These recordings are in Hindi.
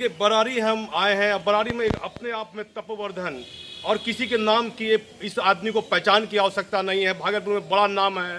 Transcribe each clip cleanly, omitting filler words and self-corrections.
देखिए बरारी हम आए हैं। अब बरारी में एक अपने आप में तपोवर्धन और किसी के नाम की इस आदमी को पहचान की आवश्यकता नहीं है। भागलपुर में बड़ा नाम है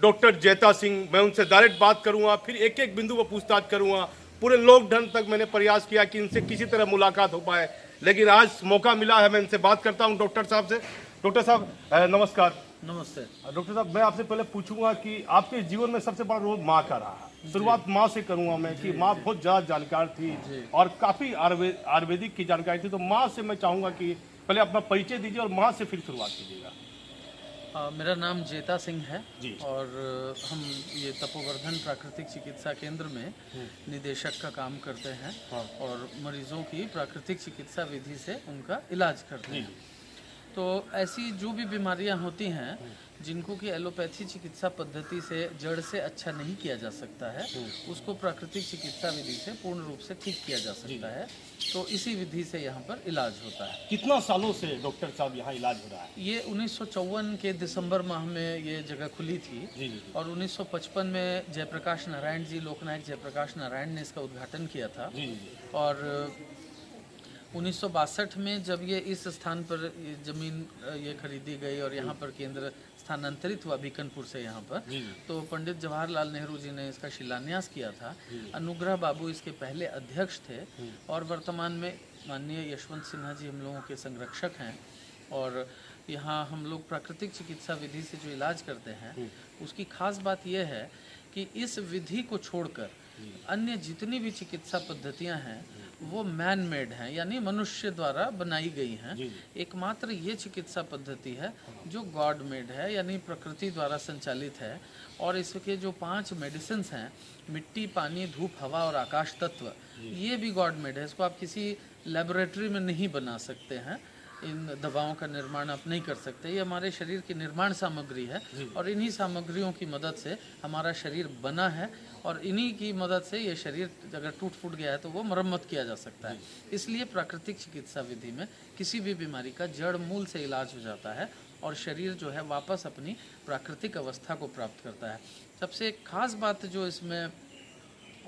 डॉक्टर जेता सिंह। मैं उनसे डायरेक्ट बात करूंगा, फिर एक एक बिंदु पर पूछताछ करूंगा। पूरे लॉकडाउन तक मैंने प्रयास किया कि इनसे किसी तरह मुलाकात हो पाए, लेकिन आज मौका मिला है। मैं इनसे बात करता हूं डॉक्टर साहब से। डॉक्टर साहब नमस्कार। नमस्ते। डॉक्टर साहब, मैं आपसे पहले पूछूंगा कि आपके जीवन में सबसे बड़ा रोल माँ का रहा। शुरुआत माँ से करूंगा मैं कि माँ बहुत ज़्यादा जानकार थी और काफ़ी आयुर्वेदिक की जानकारी थी। तो माँ से मैं चाहूँगा कि पहले अपना परिचय दीजिए और माँ से फिर शुरुआत कीजिएगा। मेरा नाम जेता सिंह है जी। और हम ये तपोवर्धन प्राकृतिक चिकित्सा केंद्र में निदेशक का काम करते हैं। हाँ। और मरीजों की प्राकृतिक चिकित्सा विधि से उनका इलाज करते हैं। तो ऐसी जो भी बीमारियां होती हैं जिनको कि एलोपैथी चिकित्सा पद्धति से जड़ से अच्छा नहीं किया जा सकता है, उसको प्राकृतिक चिकित्सा विधि से पूर्ण रूप से ठीक किया जा सकता है। तो इसी विधि से यहाँ पर इलाज होता है। कितना सालों से डॉक्टर साहब यहाँ इलाज हो रहा है? ये 1954 के दिसंबर माह में ये जगह खुली थी। जी जी। और 1955 में जयप्रकाश नारायण जी, लोकनायक जयप्रकाश नारायण ने इसका उद्घाटन किया था। जी जी। और 1962 में जब ये इस स्थान पर ये जमीन ये खरीदी गई और यहाँ पर केंद्र स्थानांतरित हुआ बीकनपुर से यहाँ पर, तो पंडित जवाहरलाल नेहरू जी ने इसका शिलान्यास किया था। अनुग्रह बाबू इसके पहले अध्यक्ष थे और वर्तमान में माननीय यशवंत सिन्हा जी हम लोगों के संरक्षक हैं। और यहाँ हम लोग प्राकृतिक चिकित्सा विधि से जो इलाज करते हैं उसकी खास बात यह है कि इस विधि को छोड़कर अन्य जितनी भी चिकित्सा पद्धतियां हैं वो मैन मेड हैं, यानी मनुष्य द्वारा बनाई गई हैं। एकमात्र ये चिकित्सा पद्धति है जो गॉड मेड है, यानी प्रकृति द्वारा संचालित है। और इसके जो 5 मेडिसिन्स हैं, मिट्टी, पानी, धूप, हवा और आकाश तत्व, ये भी गॉड मेड है। इसको आप किसी लेबोरेटरी में नहीं बना सकते हैं। इन दवाओं का निर्माण आप नहीं कर सकते। ये हमारे शरीर की निर्माण सामग्री है और इन्हीं सामग्रियों की मदद से हमारा शरीर बना है और इन्हीं की मदद से ये शरीर अगर टूट फूट गया है तो वो मरम्मत किया जा सकता है। इसलिए प्राकृतिक चिकित्सा विधि में किसी भी बीमारी का जड़ मूल से इलाज हो जाता है और शरीर जो है वापस अपनी प्राकृतिक अवस्था को प्राप्त करता है। सबसे खास बात जो इसमें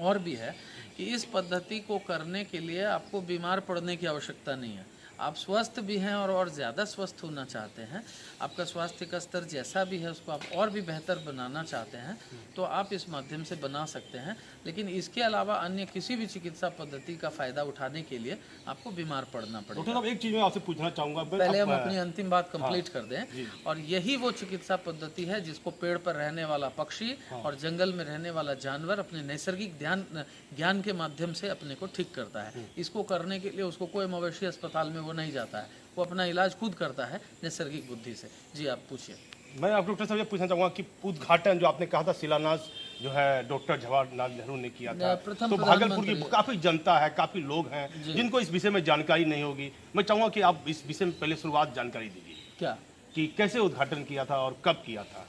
और भी है कि इस पद्धति को करने के लिए आपको बीमार पड़ने की आवश्यकता नहीं है। आप स्वस्थ भी हैं और ज़्यादा स्वस्थ होना चाहते हैं, आपका स्वास्थ्य का स्तर जैसा भी है उसको आप और भी बेहतर बनाना चाहते हैं तो आप इस माध्यम से बना सकते हैं। लेकिन इसके अलावा अन्य किसी भी चिकित्सा पद्धति का फ़ायदा उठाने के लिए आपको बीमार पड़ना पड़ेगा। डॉक्टर साहब, एक चीज़ मैं आपसे पूछना चाहूँगा, पहले हम अपनी अंतिम बात कंप्लीट कर दें। और यही वो चिकित्सा पद्धति है जिसको पेड़ पर रहने वाला पक्षी और जंगल में रहने वाला जानवर अपने नैसर्गिक ज्ञान के माध्यम से अपने को ठीक करता है। इसको करने के लिए उसको कोई मवेशी अस्पताल में वो नहीं जाता है, वो अपना इलाज खुद करता है नैसर्गिक बुद्धि से। जी आप पूछिए। मैं आप डॉक्टर साहब ये पूछना चाहूँगा कि उद्घाटन जो आपने कहा था, शिलान्यास जो है डॉक्टर जवाहरलाल नेहरू ने किया था, तो भागलपुर की काफ़ी जनता है, काफ़ी लोग हैं जिनको इस विषय में जानकारी नहीं होगी। मैं चाहूँगा कि आप इस विषय में पहले शुरुआत जानकारी दीजिए। क्या कि कैसे उद्घाटन किया था और कब किया था?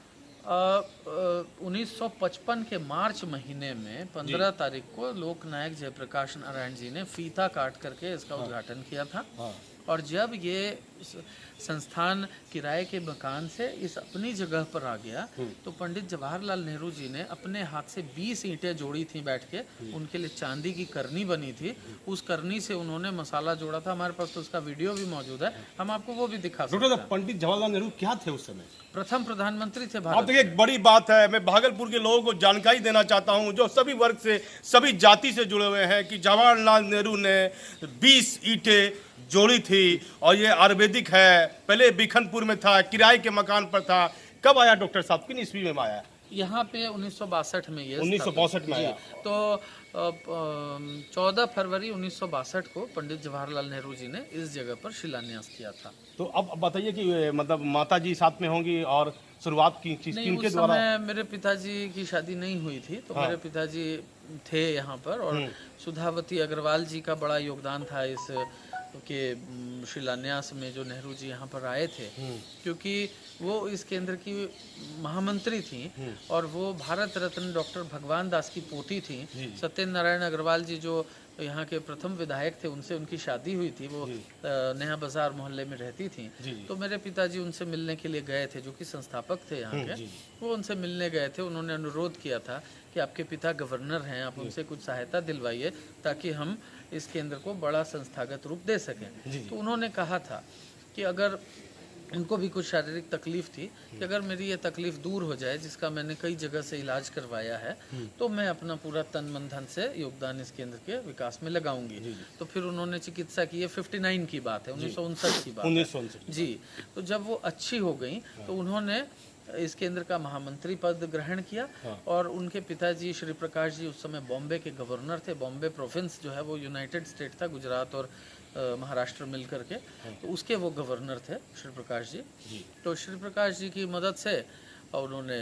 1955 के मार्च महीने में 15 तारीख को लोकनायक जयप्रकाश नारायण जी ने फीता काट करके इसका उद्घाटन किया था। और जब ये संस्थान किराए के मकान से इस अपनी जगह पर आ गया तो पंडित जवाहरलाल नेहरू जी ने अपने हाथ से 20 ईंटें जोड़ी थी बैठ के। उनके लिए चांदी की करनी बनी थी, उस करनी से उन्होंने मसाला जोड़ा था। हमारे पास तो उसका वीडियो भी मौजूद है, हम आपको वो भी दिखा सकते हैं। पंडित जवाहरलाल नेहरू क्या थे उस समय? प्रथम प्रधानमंत्री थे आप भारत। देखिए, एक बड़ी बात है, मैं भागलपुर के लोगों को जानकारी देना चाहता हूं जो सभी वर्ग से, सभी जाति से जुड़े हुए हैं कि जवाहरलाल नेहरू ने 20 ईंटें जोड़ी थी और ये आयुर्वेदिक है। पहले बीकनपुर में था, किराए के मकान पर था। कब आया डॉक्टर साहब, किन ईस्वी में आया? यहाँ पे 1962 में ये 1962 में आया। तो 14 फरवरी 1962 को पंडित जवाहरलाल नेहरू जी ने इस जगह पर शिलान्यास किया था। तो अब बताइए कि मतलब माता जी साथ में होंगी और शुरुआत की किनके उस द्वारा? समय मेरे पिताजी की शादी नहीं हुई थी तो मेरे पिताजी थे यहाँ पर। और सुधावती अग्रवाल जी का बड़ा योगदान था इस के शिलान्यास में जो नेहरू जी यहाँ पर आए थे, क्योंकि वो इस केंद्र की महामंत्री थी और वो भारत रत्न डॉक्टर भगवान दास की पोती थी। सत्येंद्र नारायण अग्रवाल जी जो तो यहाँ के प्रथम विधायक थे, उनसे उनकी शादी हुई थी, वो नया बाजार मोहल्ले में रहती थी। तो मेरे पिताजी उनसे मिलने के लिए गए थे, जो कि संस्थापक थे यहाँ के। वो उनसे मिलने गए थे, उन्होंने अनुरोध किया था कि आपके पिता गवर्नर हैं, आप उनसे कुछ सहायता दिलवाइए ताकि हम इस केंद्र को बड़ा संस्थागत रूप दे सकें। तो उन्होंने कहा था कि अगर उनको भी कुछ शारीरिक तकलीफ थी कि अगर मेरी ये तकलीफ दूर हो जाए, जिसका मैंने कई जगह से इलाज करवाया है, तो मैं अपना पूरा तन मन धन से योगदान इस केंद्र के विकास में लगाऊंगी। तो फिर उन्होंने चिकित्सा की, ये 59 की बात है, 1959 की बात है। 1959 जी। तो जब वो अच्छी हो गई तो उन्होंने इस केंद्र का महामंत्री पद ग्रहण किया। और उनके पिताजी श्री प्रकाश जी उस समय बॉम्बे के गवर्नर थे। बॉम्बे प्रोविंस जो है वो यूनाइटेड स्टेट था, गुजरात और महाराष्ट्र मिल करके, तो उसके वो गवर्नर थे श्री प्रकाश जी। तो श्री प्रकाश जी की मदद से और उन्होंने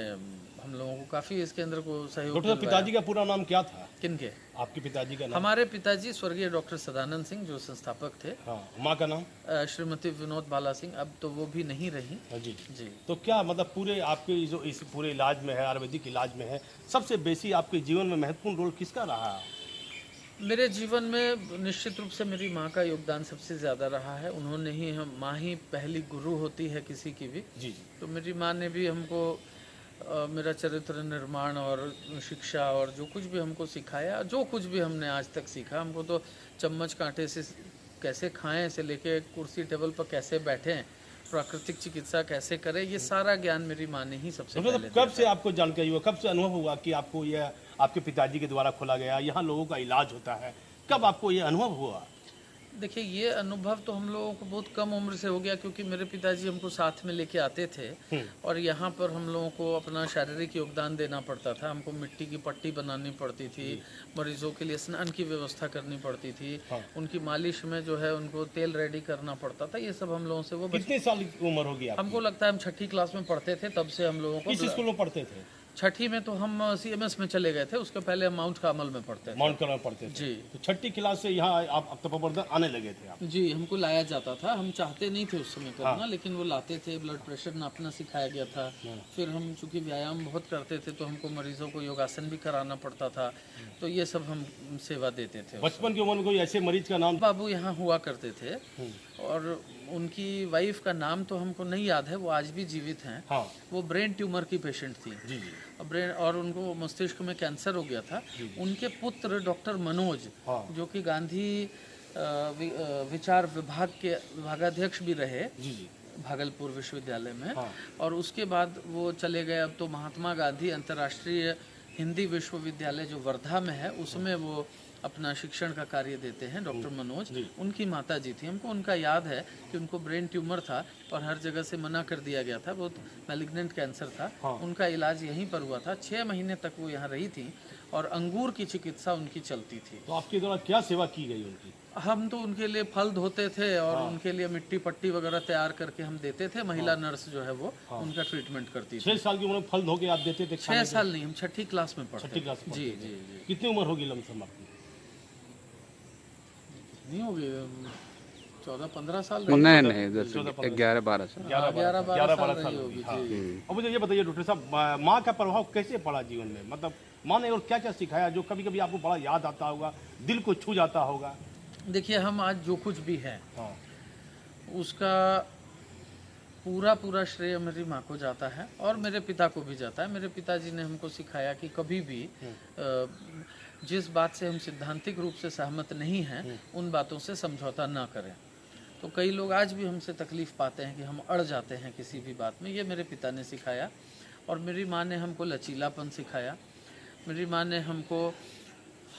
हम लोगों को काफ़ी इस केंद्र को सहयोग डॉक्टर साहब, पिताजी का पूरा नाम क्या था? किनके? आपके पिताजी का नाम? हमारे पिताजी स्वर्गीय डॉक्टर सदानंद सिंह जो संस्थापक थे। हाँ। माँ का नाम? श्रीमती विनोद बाला सिंह। अब तो वो भी नहीं रही। जी जी। तो क्या मतलब पूरे आपके जो इस पूरे इलाज में है, आयुर्वेदिक इलाज में है, सबसे बेसी आपके जीवन में महत्वपूर्ण रोल किसका रहा है? मेरे जीवन में निश्चित रूप से मेरी माँ का योगदान सबसे ज़्यादा रहा है। उन्होंने ही, हम माँ ही पहली गुरु होती है किसी की भी। जी। तो मेरी माँ ने भी हमको मेरा चरित्र निर्माण और शिक्षा और जो कुछ भी हमको सिखाया, जो कुछ भी हमने आज तक सीखा, हमको तो चम्मच कांटे से कैसे खाएं से लेके कुर्सी टेबल पर कैसे बैठें, प्राकृतिक चिकित्सा कैसे करें, ये सारा ज्ञान मेरी माँ ने ही सबसे पहले दिया। कब से आपको जानकारी हुआ, कब से अनुभव हुआ कि आपको यह आपके पिताजी के द्वारा खोला गया यहाँ लोगों का इलाज होता है? कब आपको ये अनुभव हुआ? देखिए, ये अनुभव तो हम लोगों को बहुत कम उम्र से हो गया, क्योंकि मेरे पिताजी हमको साथ में लेके आते थे और यहाँ पर हम लोगों को अपना शारीरिक योगदान देना पड़ता था। हमको मिट्टी की पट्टी बनानी पड़ती थी, मरीजों के लिए स्नान की व्यवस्था करनी पड़ती थी, उनकी मालिश में जो है उनको तेल रेडी करना पड़ता था। ये सब हम लोगों से वो कितने साल की उम्र होगी आपकी? हमको लगता है हम 6ठी क्लास में पढ़ते थे, तब से हम लोगों को। किस स्कूल में पढ़ते थे? 6ठी में तो हम CMS में चले गए थे, उसके पहले हम माउंट कार्मल में पढ़ते थे। माउंट कार्मल पढ़ते थे। जी। तो 6ठी क्लास से यहाँ आप तपोवर्धन आने लगे थे आप? जी, हमको लाया जाता था। हम चाहते नहीं थे उस समय करना, लेकिन वो लाते थे। ब्लड प्रेशर नापना सिखाया गया था। फिर हम चूंकि व्यायाम बहुत करते थे तो हमको मरीजों को योगासन भी कराना पड़ता था। तो ये सब हम सेवा देते थे। बचपन की उम्र में कोई ऐसे मरीज का नाम? बाबू यहाँ हुआ करते थे और उनकी वाइफ का नाम तो हमको नहीं याद है, वो आज भी जीवित हैं। हाँ। वो ब्रेन ट्यूमर की पेशेंट थी। जी। ब्रेन, और उनको मस्तिष्क में कैंसर हो गया था। उनके पुत्र डॉक्टर मनोज, जो कि गांधी विचार विभाग के विभागाध्यक्ष भी रहे भागलपुर विश्वविद्यालय में। और उसके बाद वो चले गए, अब तो महात्मा गांधी अंतर्राष्ट्रीय हिंदी विश्वविद्यालय जो वर्धा में है उसमें वो अपना शिक्षण का कार्य देते हैं। डॉक्टर मनोज, उनकी माता जी थी। हमको उनका याद है कि उनको ब्रेन ट्यूमर था और हर जगह से मना कर दिया गया था, बहुत मैलिग्नेंट कैंसर था। उनका इलाज यहीं पर हुआ था। 6 महीने तक वो यहाँ रही थी और अंगूर की चिकित्सा उनकी चलती थी। तो आपके द्वारा क्या सेवा की गई उनकी? हम तो उनके लिए फल धोते थे और उनके लिए मिट्टी पट्टी वगैरह तैयार करके हम देते थे। महिला नर्स जो है वो उनका ट्रीटमेंट करती थी। 6 साल की उम्र में फल धो के आप देते थे? 6 साल नहीं, हम 6ठी क्लास में पढ़ते। 6ठी क्लास में? जी जी जी। कितनी उम्र होगी लमसम आपकी? नहीं होगी, 14-15 साल। नहीं 11-12 साल। 11-12 साल रही होगी। अब मुझे ये बताइए डॉक्टर साहब, माँ का प्रभाव कैसे पड़ा जीवन में? मतलब माँ ने और क्या क्या सिखाया जो कभी कभी आपको बड़ा याद आता होगा, दिल को छू जाता होगा? देखिए, हम आज जो कुछ भी हैं उसका पूरा श्रेय मेरी माँ को जाता है और मेरे पिता को भी जाता है। मेरे पिताजी ने हमको सिखाया कि कभी भी जिस बात से हम सिद्धांतिक रूप से सहमत नहीं हैं उन बातों से समझौता ना करें। तो कई लोग आज भी हमसे तकलीफ पाते हैं कि हम अड़ जाते हैं किसी भी बात में। ये मेरे पिता ने सिखाया। और मेरी माँ ने हमको लचीलापन सिखाया। मेरी माँ ने हमको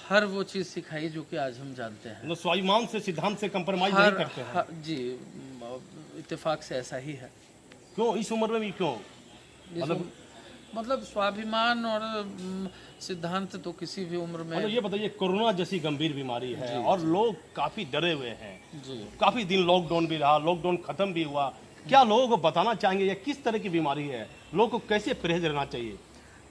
हर वो चीज़ सिखाई जो कि आज हम जानते हैं। स्वाभिमान से, सिद्धांत से कंप्रोमाइज नहीं करते हैं? जी, इत्तेफाक से ऐसा ही है। क्यों इस उम्र में भी क्यों? मतलब स्वाभिमान और सिद्धांत तो किसी भी उम्र में। ये बताइए, कोरोना जैसी गंभीर बीमारी है और लोग काफी डरे हुए हैं जी। काफी दिन लॉकडाउन भी रहा, लॉकडाउन खत्म भी हुआ। क्या लोगों को बताना चाहेंगे या किस तरह की बीमारी है, लोगों को कैसे परहेज रहना चाहिए?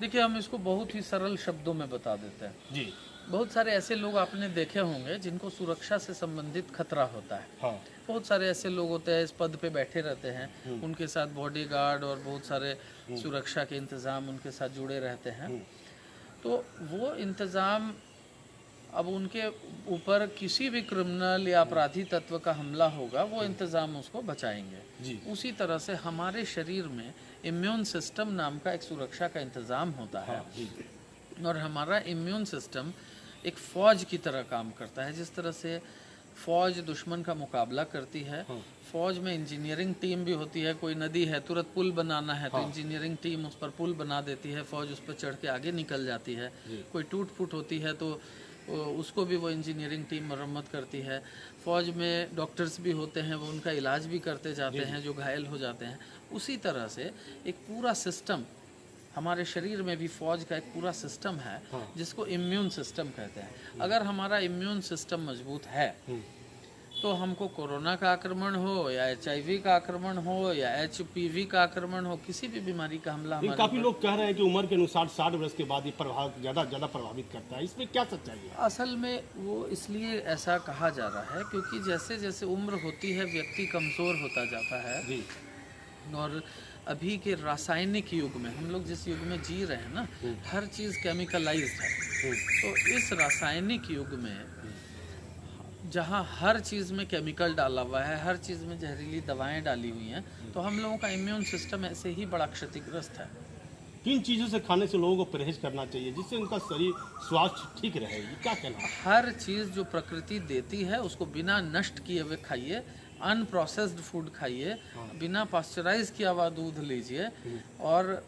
देखिए, हम इसको बहुत ही सरल शब्दों में बता देते हैं जी। बहुत सारे ऐसे लोग आपने देखे होंगे जिनको सुरक्षा से संबंधित खतरा होता है। बहुत सारे ऐसे लोग होते हैं, इस पद पे बैठे रहते हैं, उनके साथ बॉडीगार्ड और बहुत सारे सुरक्षा के इंतजाम उनके साथ जुड़े रहते हैं। तो वो इंतजाम अब उनके ऊपर किसी भी क्रिमिनल या अपराधी तत्व का हमला होगा वो इंतज़ाम उसको बचाएंगे। उसी तरह से हमारे शरीर में इम्यून सिस्टम नाम का एक सुरक्षा का इंतज़ाम होता है और हमारा इम्यून सिस्टम एक फ़ौज की तरह काम करता है। जिस तरह से फ़ौज दुश्मन का मुकाबला करती है, फ़ौज में इंजीनियरिंग टीम भी होती है। कोई नदी है, तुरंत पुल बनाना है तो इंजीनियरिंग टीम उस पर पुल बना देती है, फ़ौज उस पर चढ़ के आगे निकल जाती है। कोई टूट फूट होती है तो उसको भी वो इंजीनियरिंग टीम मरम्मत करती है। फ़ौज में डॉक्टर्स भी होते हैं, वो उनका इलाज भी करते जाते हैं जो घायल हो जाते हैं। उसी तरह से एक पूरा सिस्टम हमारे शरीर में भी फ़ौज का एक पूरा सिस्टम है जिसको इम्यून सिस्टम कहते हैं। अगर हमारा इम्यून सिस्टम मजबूत है तो हमको कोरोना का आक्रमण हो या HIV का आक्रमण हो या HPV का आक्रमण हो, किसी भी बीमारी का हमला हमारे काफी लोग कह रहे हैं कि उम्र के अनुसार 60 वर्ष के बाद ये ज्यादा प्रभावित करता है, इसमें क्या सच्चाई है? असल में वो इसलिए ऐसा कहा जा रहा है क्योंकि जैसे जैसे उम्र होती है व्यक्ति कमज़ोर होता जाता है। और अभी के रासायनिक युग में हम लोग जिस युग में जी रहे हैं ना, हर चीज़ केमिकलाइज्ड है। तो इस रासायनिक युग में जहाँ हर चीज़ में केमिकल डाला हुआ है, हर चीज़ में जहरीली दवाएं डाली हुई हैं, तो हम लोगों का इम्यून सिस्टम ऐसे ही बड़ा क्षतिग्रस्त है। किन चीज़ों से खाने से लोगों को परहेज करना चाहिए जिससे उनका शरीर स्वास्थ्य ठीक रहे, क्या कहना है? हर चीज़ जो प्रकृति देती है उसको बिना नष्ट किए हुए खाइए, अनप्रोसेस्ड फूड खाइए, बिना पास्चराइज किया हुआ दूध लीजिए। और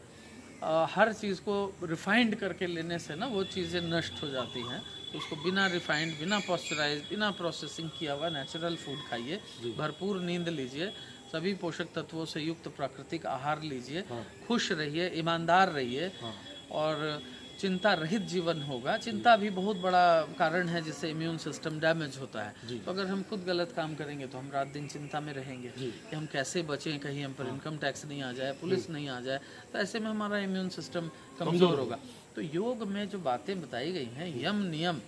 हर चीज़ को रिफाइंड करके लेने से ना वो चीज़ें नष्ट हो जाती हैं। तो उसको बिना रिफाइंड, बिना पास्चराइज, बिना प्रोसेसिंग किया हुआ नेचुरल फूड खाइए, भरपूर नींद लीजिए, सभी पोषक तत्वों से युक्त प्राकृतिक आहार लीजिए, खुश रहिए, ईमानदार रहिए और चिंता रहित जीवन होगा। चिंता भी बहुत बड़ा कारण है जिससे इम्यून सिस्टम डैमेज होता है। तो अगर हम खुद गलत काम करेंगे तो हम रात दिन चिंता में रहेंगे कि हम कैसे बचें, कहीं हम पर इनकम टैक्स नहीं आ जाए, पुलिस नहीं आ जाए, तो ऐसे में हमारा इम्यून सिस्टम कमज़ोर होगा। तो योग में जो बातें बताई गई हैं, यम नियम,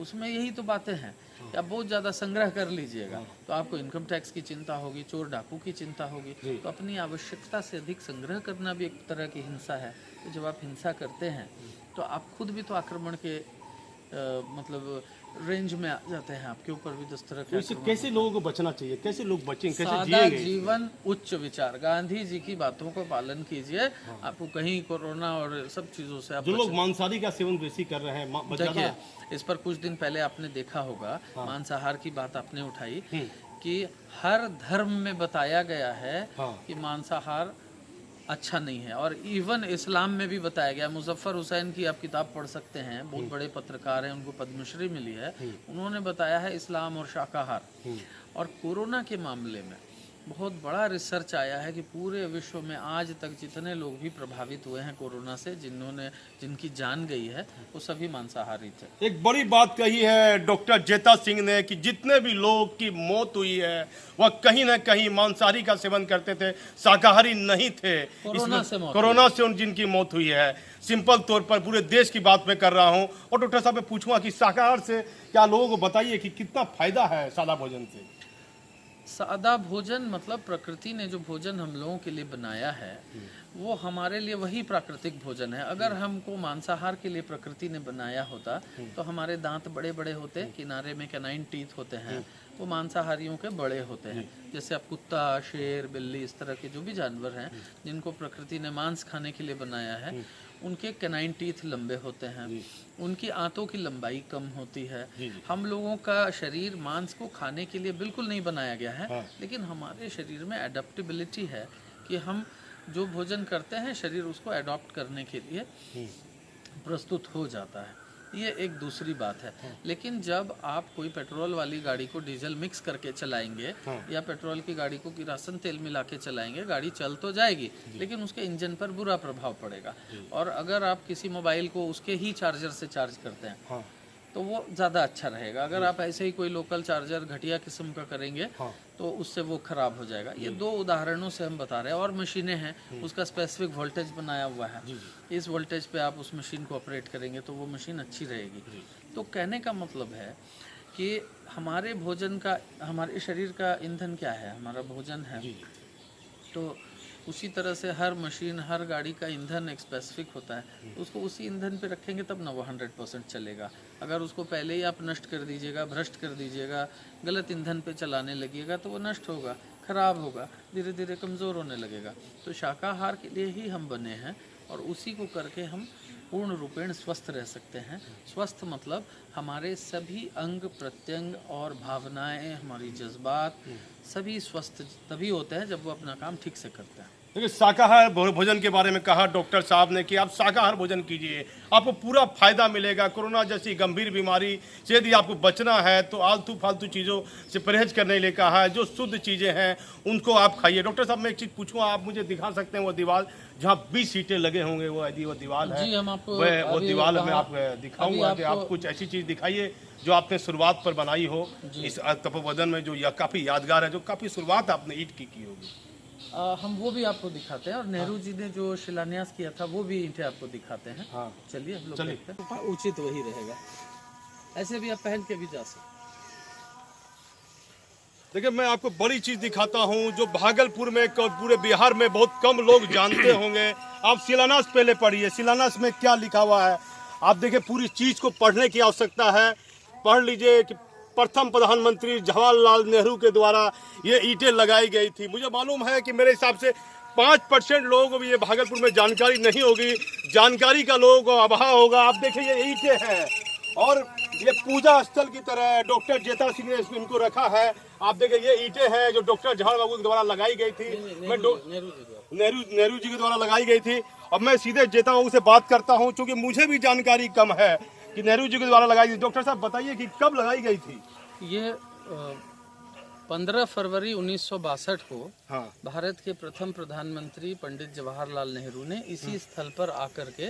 उसमें यही तो बातें हैं कि आप बहुत ज़्यादा संग्रह कर लीजिएगा तो आपको इनकम टैक्स की चिंता होगी, चोर डाकू की चिंता होगी। तो अपनी आवश्यकता से अधिक संग्रह करना भी एक तरह की हिंसा है। तो जब आप हिंसा करते हैं तो आप खुद भी तो आक्रमण के मतलब रेंज में आ जाते हैं, आपके ऊपर भी जिस तरह तो इससे कैसे लोगों को बचना चाहिए, कैसे लोग बचें, कैसे सादा जिएंगे? जीवन, उच्च विचार, गांधी जी की बातों को पालन कीजिए। आपको कहीं कोरोना और सब चीज़ों से आप जो लोग मांसाहारी का सेवन बेसी कर रहे हैं, देखिए, इस पर कुछ दिन पहले आपने देखा होगा, मांसाहार की बात आपने उठाई कि हर धर्म में बताया गया है कि मांसाहार अच्छा नहीं है। और इवन इस्लाम में भी बताया गया। मुजफ्फर हुसैन की आप किताब पढ़ सकते हैं, बहुत बड़े पत्रकार हैं, उनको पद्मश्री मिली है। उन्होंने बताया है इस्लाम और शाकाहार। और कोरोना के मामले में बहुत बड़ा रिसर्च आया है कि पूरे विश्व में आज तक जितने लोग भी प्रभावित हुए हैं कोरोना से, जिनकी जान गई है, वो सभी मांसाहारी थे। एक बड़ी बात कही है डॉक्टर जेता सिंह ने कि जितने भी लोग की मौत हुई है वह कहीं ना कहीं मांसाहारी का सेवन करते थे, शाकाहारी नहीं थे। कोरोना से जिनकी मौत हुई है, सिंपल तौर पर पूरे देश की बात मैं कर रहा हूं। और डॉक्टर साहब मैं पूछूंगा कि शाकाहार से क्या लोगों को बताइए कि कितना फायदा है सादा भोजन से? सादा भोजन मतलब प्रकृति ने जो भोजन हम लोगों के लिए बनाया है वो हमारे लिए वही प्राकृतिक भोजन है। अगर हमको मांसाहार के लिए प्रकृति ने बनाया होता तो हमारे दांत बड़े बड़े होते, किनारे में कैनाइन टीथ होते हैं, वो मांसाहारियों के बड़े होते हैं। जैसे आप कुत्ता, शेर, बिल्ली, इस तरह के जो भी जानवर हैं जिनको प्रकृति ने मांस खाने के लिए बनाया है, उनके कैनाइन टीथ लंबे होते हैं, उनकी आंतों की लंबाई कम होती है। हम लोगों का शरीर मांस को खाने के लिए बिल्कुल नहीं बनाया गया है, लेकिन हमारे शरीर में एडेप्टेबिलिटी है कि हम जो भोजन करते हैं शरीर उसको एडॉप्ट करने के लिए प्रस्तुत हो जाता है। ये एक दूसरी बात है। लेकिन जब आप कोई पेट्रोल वाली गाड़ी को डीजल मिक्स करके चलाएंगे या पेट्रोल की गाड़ी को किरासन तेल मिला के चलाएंगे, गाड़ी चल तो जाएगी लेकिन उसके इंजन पर बुरा प्रभाव पड़ेगा। और अगर आप किसी मोबाइल को उसके ही चार्जर से चार्ज करते हैं तो वो ज़्यादा अच्छा रहेगा। अगर आप ऐसे ही कोई लोकल चार्जर घटिया किस्म का करेंगे तो उससे वो ख़राब हो जाएगा। ये दो उदाहरणों से हम बता रहे हैं। और मशीनें हैं, उसका स्पेसिफिक वोल्टेज बनाया हुआ है, इस वोल्टेज पे आप उस मशीन को ऑपरेट करेंगे तो वो मशीन अच्छी रहेगी। तो कहने का मतलब है कि हमारे भोजन का, हमारे शरीर का ईंधन क्या है? हमारा भोजन है। तो उसी तरह से हर मशीन, हर गाड़ी का ईंधन एक स्पेसिफिक होता है, तो उसको उसी ईंधन पे रखेंगे तब ना वो 100% चलेगा। अगर उसको पहले ही आप नष्ट कर दीजिएगा, भ्रष्ट कर दीजिएगा, गलत ईंधन पे चलाने लगिएगा तो वो नष्ट होगा, खराब होगा, धीरे धीरे कमज़ोर होने लगेगा। तो शाकाहार के लिए ही हम बने हैं और उसी को करके हम पूर्ण रूपेण स्वस्थ रह सकते हैं। स्वस्थ मतलब हमारे सभी अंग प्रत्यंग और भावनाएं, हमारी जज्बात सभी स्वस्थ तभी होते हैं जब वो अपना काम ठीक से करते हैं। देखिए, शाकाहार भोजन के बारे में कहा डॉक्टर साहब ने कि आप शाकाहार भोजन कीजिए, आपको पूरा फायदा मिलेगा। कोरोना जैसी गंभीर बीमारी से यदि आपको बचना है तो आलतू फालतू चीज़ों से परहेज करने के लिए कहा है। जो शुद्ध चीज़ें हैं उनको आप खाइए। डॉक्टर साहब, मैं एक चीज़ पूछूंगा, आप मुझे दिखा सकते हैं वो दीवार जहाँ 20 सीटें लगे होंगे, वो यदि वो दीवार है? जी, हम आपको वो दीवार में आप दिखाऊंगा कि आप कुछ ऐसी चीज़ दिखाइए जो आपने शुरुआत पर बनाई हो इस तपोवन में, जो काफ़ी यादगार है, जो काफ़ी शुरुआत आपने ईंट की होगी। हम वो भी आपको दिखाते हैं और नेहरू जी ने जो शिलान्यास किया था वो भी ईंटें आपको दिखाते हैं। हाँ, चलिए हम लोग देखते हैं। उचित वही रहेगा, ऐसे भी आप पहन के भी जा सकते। देखिए, मैं आपको बड़ी चीज़ दिखाता हूँ जो भागलपुर में, पूरे बिहार में बहुत कम लोग जानते होंगे। आप शिलान्यास पहले पढ़िए, शिलान्यास में क्या लिखा हुआ है आप देखिए। पूरी चीज़ को पढ़ने की आवश्यकता है, पढ़ लीजिए कि प्रथम प्रधानमंत्री जवाहरलाल नेहरू के द्वारा ये ईंटें लगाई गई थी। मुझे मालूम है कि मेरे हिसाब से 5% लोगों को भी ये भागलपुर में जानकारी नहीं होगी, जानकारी का लोगों को अभाव होगा। आप देखिए, ये ईंटें हैं और ये पूजा स्थल की तरह डॉक्टर जेता सिंह ने इनको रखा है। आप देखिए, ये ईंटें हैं जो डॉक्टर जवाहर बाबू के द्वारा लगाई गई थी, नेहरू जी के द्वारा लगाई गई थी। अब मैं सीधे जेता बाबू से बात करता हूँ, क्योंकि मुझे भी जानकारी कम है कि नेहरू जी के द्वारा लगाई थी। डॉक्टर साहब, बताइए कि कब लगाई गई थी? ये 15 फरवरी 1962 को भारत के प्रथम प्रधानमंत्री पंडित जवाहरलाल नेहरू ने इसी स्थल पर आकर के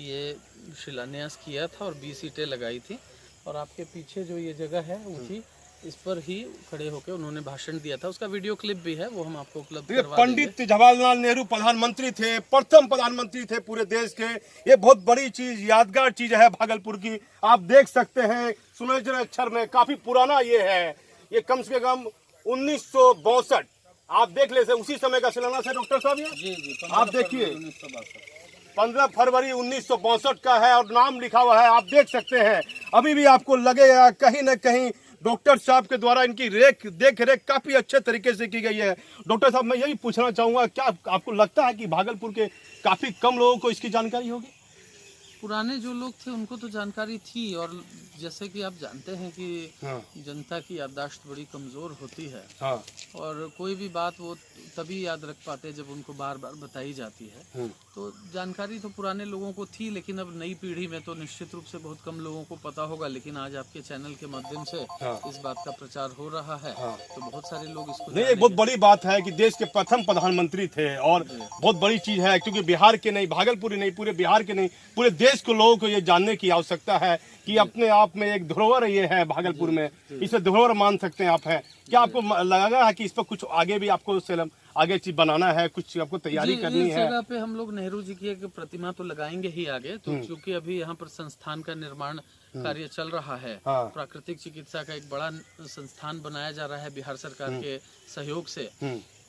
ये शिलान्यास किया था और 20 ईंटें लगाई थी। और आपके पीछे जो ये जगह है ऊंची, इस पर ही खड़े होकर उन्होंने भाषण दिया था। उसका वीडियो क्लिप भी है, वो हम आपको उपलब्ध करवा देंगे। पंडित जवाहरलाल नेहरू प्रधानमंत्री थे, प्रथम प्रधानमंत्री थे पूरे देश के। ये बहुत बड़ी चीज, यादगार चीज है भागलपुर की। आप देख सकते हैं सुनहरे अक्षर में, काफी पुराना ये है। ये कम से कम 1962, आप देख ले, उसी समय का शिलान्यास है डॉक्टर साहब। जी, आप देखिए 15 फरवरी 1962 का है और नाम लिखा हुआ है, आप देख सकते हैं। अभी भी आपको लगेगा कहीं न कहीं डॉक्टर साहब के द्वारा इनकी देख रेख काफी अच्छे तरीके से की गई है। डॉक्टर साहब, मैं यही पूछना चाहूंगा, क्या आपको लगता है कि भागलपुर के काफी कम लोगों को इसकी जानकारी होगी? पुराने जो लोग थे उनको तो जानकारी थी, और जैसे कि आप जानते हैं कि जनता की याददाश्त बड़ी कमज़ोर होती है। और कोई भी बात वो तभी याद रख पाते जब उनको बार बार बताई जाती है। तो जानकारी तो पुराने लोगों को थी, लेकिन अब नई पीढ़ी में तो निश्चित रूप से बहुत कम लोगों को पता होगा। लेकिन आज आपके चैनल के माध्यम से इस बात का प्रचार हो रहा है, तो बहुत सारे लोग इसको नहीं, एक बहुत बड़ी बात है कि देश के प्रथम प्रधानमंत्री थे और बहुत बड़ी चीज है, क्योंकि बिहार के नहीं, भागलपुर नहीं, पूरे बिहार के नहीं, पूरे देश को लोगों को ये जानने की आवश्यकता है कि अपने आप में एक धरोहर ये है भागलपुर में, इसे धरोहर मान सकते हैं आप। हैं क्या आपको लगा है कि इस पर कुछ आगे भी आपको आगे चीज बनाना है, कुछ आपको तैयारी करनी है? इस जगह पे हम लोग नेहरू जी की एक प्रतिमा तो लगाएंगे ही आगे, तो क्योंकि अभी यहाँ पर संस्थान का निर्माण कार्य चल रहा है। प्राकृतिक चिकित्सा का एक बड़ा संस्थान बनाया जा रहा है बिहार सरकार के सहयोग से,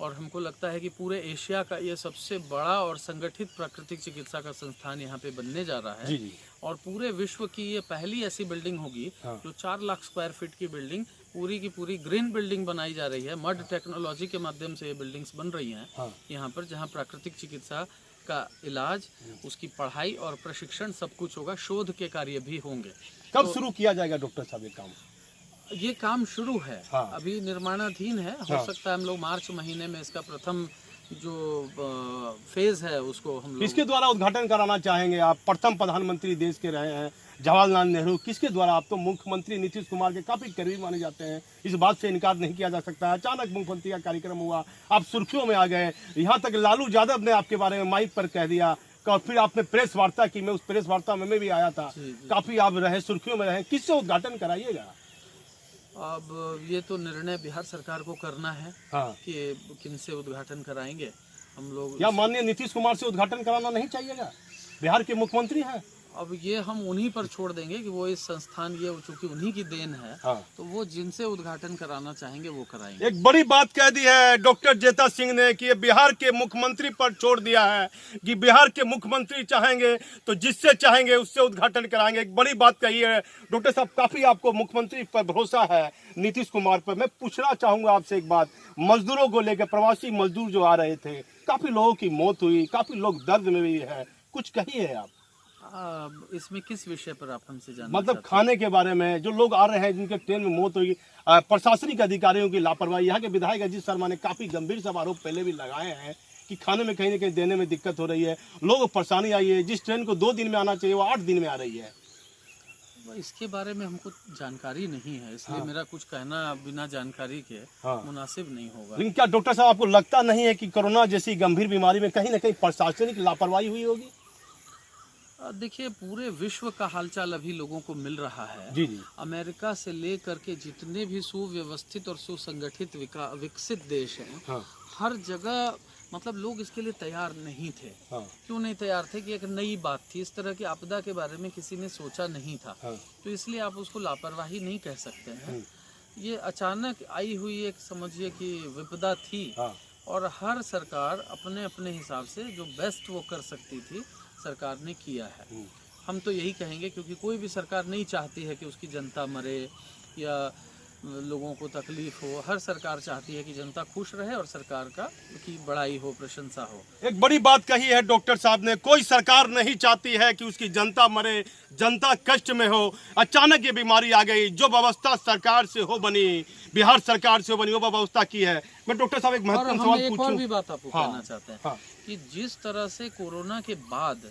और हमको लगता है कि पूरे एशिया का ये सबसे बड़ा और संगठित प्राकृतिक चिकित्सा का संस्थान यहाँ पे बनने जा रहा है। और पूरे विश्व की ये पहली ऐसी बिल्डिंग होगी जो 4 लाख स्क्वायर फीट की बिल्डिंग, पूरी की पूरी ग्रीन बिल्डिंग बनाई जा रही है। मड टेक्नोलॉजी के माध्यम से ये बिल्डिंग्स बन रही हैं यहाँ पर, जहाँ प्राकृतिक चिकित्सा का इलाज, उसकी पढ़ाई और प्रशिक्षण सब कुछ होगा, शोध के कार्य भी होंगे। कब शुरू किया जाएगा डॉक्टर साहब ये काम? ये काम शुरू है, अभी निर्माणाधीन है। हो सकता है हम लोग मार्च महीने में इसका प्रथम जो फेज है उसको हम लोग। किसके द्वारा उद्घाटन कराना चाहेंगे आप? प्रथम प्रधानमंत्री देश के रहे हैं जवाहरलाल नेहरू, किसके द्वारा? आप तो मुख्यमंत्री नीतीश कुमार के काफी करीबी माने जाते हैं, इस बात से इनकार नहीं किया जा सकता। अचानक मुख्यमंत्री का कार्यक्रम हुआ, आप सुर्खियों में आ गए, यहाँ तक लालू यादव ने आपके बारे में माइक पर कह दिया, और फिर आपने प्रेस वार्ता की, मैं उस प्रेस वार्ता में मैं भी आया था। काफी आप रहे, सुर्खियों में रहे, किससे उद्घाटन कराइएगा? अब ये तो निर्णय बिहार सरकार को करना है कि किनसे उद्घाटन कराएंगे हम लोग। या माननीय नीतीश कुमार से उद्घाटन कराना नहीं चाहिएगा? बिहार के मुख्यमंत्री हैं। अब ये हम उन्हीं पर छोड़ देंगे कि वो इस संस्थान, ये चूंकि उन्हीं की देन है, तो वो जिनसे उद्घाटन कराना चाहेंगे वो कराएंगे। एक बड़ी बात कह दी है डॉक्टर जेता सिंह ने कि ये बिहार के मुख्यमंत्री पर छोड़ दिया है कि बिहार के मुख्यमंत्री चाहेंगे तो जिससे चाहेंगे उससे उद्घाटन कराएंगे। एक बड़ी बात कही है डॉक्टर साहब, काफी आपको मुख्यमंत्री पर भरोसा है, नीतीश कुमार पर। मैं पूछना चाहूंगा आपसे एक बात, मजदूरों को लेकर, प्रवासी मजदूर जो आ रहे थे, काफी लोगों की मौत हुई, काफी लोग दर्द में भी है, कुछ कहिए आप। इसमें किस विषय पर आप हमसे जानना मतलब चाहते खाने के बारे में, जो लोग आ रहे हैं जिनके ट्रेन में मौत हुई, प्रशासनिक अधिकारियों की लापरवाही। यहाँ के विधायक अजीत शर्मा ने काफी गंभीर सब आरोप पहले भी लगाए हैं कि खाने में कहीं ना कहीं देने में दिक्कत हो रही है, लोगों को परेशानी आई है। जिस ट्रेन को 2 दिन में आना चाहिए वो 8 दिन में आ रही है। इसके बारे में हमको जानकारी नहीं है, इसलिए मेरा कुछ कहना बिना जानकारी के मुनासिब नहीं होगा। लेकिन क्या डॉक्टर साहब आपको लगता नहीं है कि कोरोना जैसी गंभीर बीमारी में कहीं ना कहीं प्रशासनिक लापरवाही हुई होगी? देखिए, पूरे विश्व का हालचाल अभी लोगों को मिल रहा है। जी जी। अमेरिका से लेकर के जितने भी सुव्यवस्थित और सुसंगठित विकसित देश हैं, हर जगह मतलब लोग इसके लिए तैयार नहीं थे। क्यों नहीं तैयार थे? कि एक नई बात थी, इस तरह की आपदा के बारे में किसी ने सोचा नहीं था, तो इसलिए आप उसको लापरवाही नहीं कह सकते हैं। ये अचानक आई हुई एक, समझिए कि विपदा थी, और हर सरकार अपने अपने हिसाब से जो बेस्ट वो कर सकती थी सरकार ने किया है। हम तो यही कहेंगे, क्योंकि कोई भी सरकार नहीं चाहती है कि उसकी जनता मरे या लोगों को तकलीफ हो। हर सरकार चाहती है कि जनता खुश रहे और सरकार की बड़ाई हो, प्रशंसा हो। एक बड़ी बात कही है डॉक्टर साहब ने, कोई सरकार नहीं चाहती है कि उसकी जनता मरे, जनता कष्ट में हो। अचानक ये बीमारी आ गई, जो व्यवस्था सरकार से हो बनी, बिहार सरकार से हो बनी, वो व्यवस्था की है। मैं डॉक्टर साहब एक महत्वपूर्ण सवाल एक और पूछूं? भी बात आपको कहना चाहते हैं कि जिस तरह से कोरोना के बाद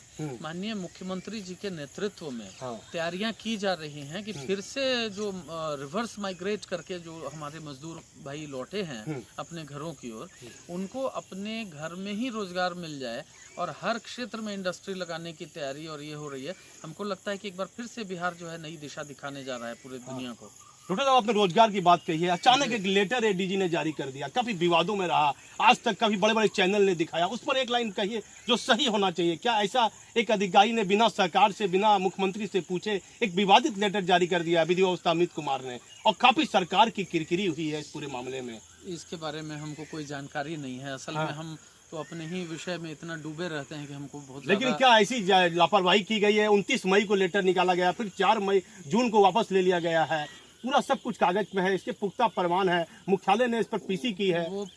माननीय मुख्यमंत्री जी के नेतृत्व में तैयारियां की जा रही हैं कि फिर से जो रिवर्स माइग्रेट करके जो हमारे मजदूर भाई लौटे हैं अपने घरों की ओर, उनको अपने घर में ही रोजगार मिल जाए और हर क्षेत्र में इंडस्ट्री लगाने की तैयारी और ये हो रही है। हमको लगता है कि एक बार फिर से बिहार जो है नई दिशा दिखाने जा रहा है पूरे दुनिया को। डॉक्टर साहब, आपने रोजगार की बात कही है, अचानक एक लेटर एडीजी ने जारी कर दिया, काफी विवादों में रहा, आज तक काफी बड़े बड़े चैनल ने दिखाया, उस पर एक लाइन कहिए जो सही होना चाहिए। क्या ऐसा एक अधिकारी ने बिना सरकार से, बिना मुख्यमंत्री से पूछे एक विवादित लेटर जारी कर दिया विधि व्यवस्था अमित कुमार ने, और काफी सरकार की किरकिरी हुई है इस पूरे मामले में? इसके बारे में हमको कोई जानकारी नहीं है। असल में हम तो अपने ही विषय में इतना डूबे रहते हैं कि हमको बहुत। लेकिन क्या ऐसी लापरवाही की गई है? 29 मई को लेटर निकाला गया, फिर 4 जून को वापस ले लिया गया है, पूरा सब कुछ कागज में है, इसके पुख्ता प्रमाण है, मुख्यालय ने इस पर पीसी की है। वो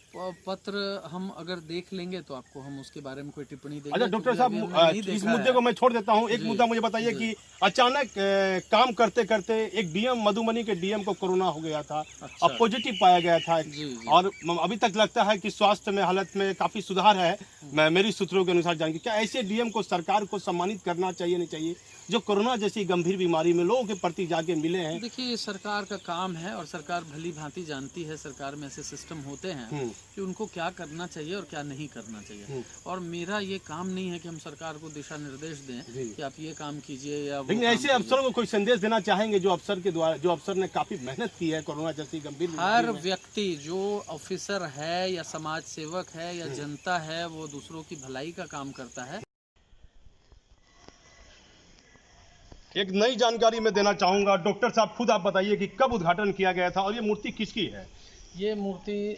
पत्र हम अगर देख लेंगे तो आपको हम उसके बारे में कोई टिप्पणी देंगे। अच्छा डॉक्टर साहब, इस मुद्दे को मैं छोड़ देता हूँ। एक मुद्दा मुझे बताइए कि अचानक काम करते करते एक डीएम, मधुबनी के डीएम को कोरोना हो गया था, अब पॉजिटिव पाया गया था, और अभी तक लगता है कि स्वास्थ्य में हालत में काफी सुधार है, मेरी सूत्रों के अनुसार जान के। क्या ऐसे डीएम को सरकार को सम्मानित करना चाहिए, नहीं चाहिए, जो कोरोना जैसी गंभीर बीमारी में लोगों के प्रति जाके मिले हैं? देखिए, सरकार का काम है और सरकार भली भांति जानती है, सरकार में ऐसे सिस्टम होते हैं कि उनको क्या करना चाहिए और क्या नहीं करना चाहिए। और मेरा ये काम नहीं है कि हम सरकार को दिशा निर्देश दें कि आप ये काम कीजिए या। लेकिन ऐसे अफसरों को कोई संदेश देना चाहेंगे जो अफसर के द्वारा, जो अफसर ने काफी मेहनत की है कोरोना जैसी गंभीर? हर व्यक्ति जो ऑफिसर है या समाज सेवक है या जनता है, वो दूसरों की भलाई का काम करता है। एक नई जानकारी मैं देना चाहूंगा डॉक्टर साहब, खुद आप बताइए कि कब उद्घाटन किया गया था और ये मूर्ति किसकी है? ये मूर्ति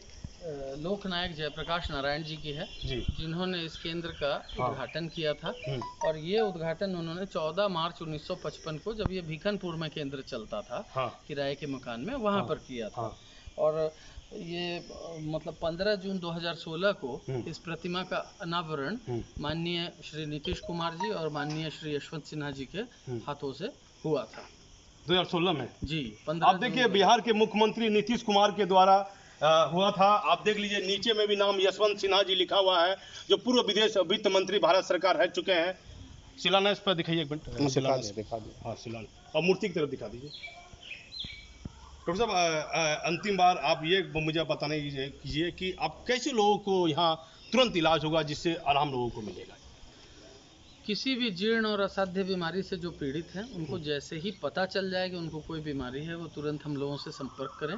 लोकनायक जयप्रकाश नारायण जी की है, जिन्होंने इस केंद्र का उद्घाटन किया था। और ये उद्घाटन उन्होंने 14 मार्च 1955 को, जब ये भीखनपुर में केंद्र चलता था किराए के मकान में, वहां पर किया था। और ये मतलब 15 जून 2016 को इस प्रतिमा का अनावरण माननीय श्री नीतीश कुमार जी और माननीय श्री यशवंत सिन्हा जी के हाथों से हुआ था 2016 में। जी, 15। आप देखिए, बिहार के मुख्यमंत्री नीतीश कुमार के द्वारा हुआ था। आप देख लीजिए, नीचे में भी नाम यशवंत सिन्हा जी लिखा हुआ है, जो पूर्व विदेश वित्त मंत्री भारत सरकार रह चुके हैं। शिलान्यास पर दिखाइए एक मिनट, शिलान्यास दिखा दीजिए। हाँ, शिलान्यास, और मूर्ति की तरफ दिखा दीजिए। डॉक्टर साहब, अंतिम बार आप ये मुझे बताने कीजिए कि आप कैसे लोगों को यहाँ तुरंत इलाज होगा जिससे आराम लोगों को मिलेगा? किसी भी जीर्ण और असाध्य बीमारी से जो पीड़ित हैं, उनको जैसे ही पता चल जाए कि उनको कोई बीमारी है, वो तुरंत हम लोगों से संपर्क करें।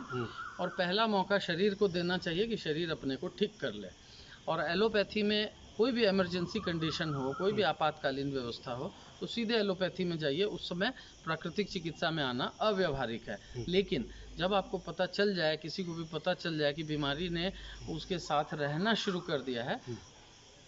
और पहला मौका शरीर को देना चाहिए कि शरीर अपने को ठीक कर ले। और एलोपैथी में कोई भी इमरजेंसी कंडीशन हो, कोई भी आपातकालीन व्यवस्था हो, तो सीधे एलोपैथी में जाइए। उस समय प्राकृतिक चिकित्सा में आना अव्यावहारिक है। लेकिन जब आपको पता चल जाए, किसी को भी पता चल जाए कि बीमारी ने उसके साथ रहना शुरू कर दिया है,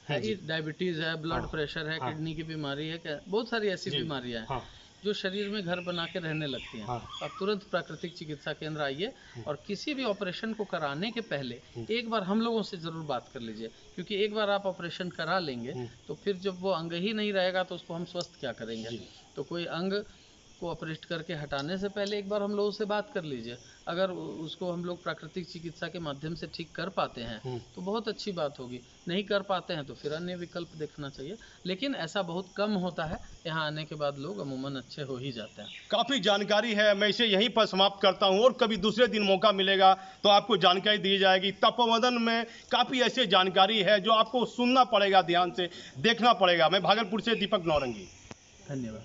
डायबिटीज़ है, ब्लड प्रेशर है, किडनी की बीमारी है, बहुत सारी ऐसी बीमारियां हैं जो शरीर में घर बना के रहने लगती हैं, आप तुरंत प्राकृतिक चिकित्सा केंद्र आइए और किसी भी ऑपरेशन को कराने के पहले एक बार हम लोगों से ज़रूर बात कर लीजिए, क्योंकि एक बार आप ऑपरेशन करा लेंगे तो फिर जब वो अंग ही नहीं रहेगा तो उसको हम स्वस्थ क्या करेंगे। तो कोई अंग को ऑपरेट करके हटाने से पहले एक बार हम लोगों से बात कर लीजिए। अगर उसको हम लोग प्राकृतिक चिकित्सा के माध्यम से ठीक कर पाते हैं तो बहुत अच्छी बात होगी, नहीं कर पाते हैं तो फिर अन्य विकल्प देखना चाहिए। लेकिन ऐसा बहुत कम होता है, यहाँ आने के बाद लोग अमूमन अच्छे हो ही जाते हैं। काफ़ी जानकारी है, मैं इसे यहीं पर समाप्त करता हूं और कभी दूसरे दिन मौका मिलेगा तो आपको जानकारी दी जाएगी। तपोवन में काफ़ी ऐसी जानकारी है जो आपको सुनना पड़ेगा, ध्यान से देखना पड़ेगा। मैं भागलपुर से दीपक नौरंगी, धन्यवाद।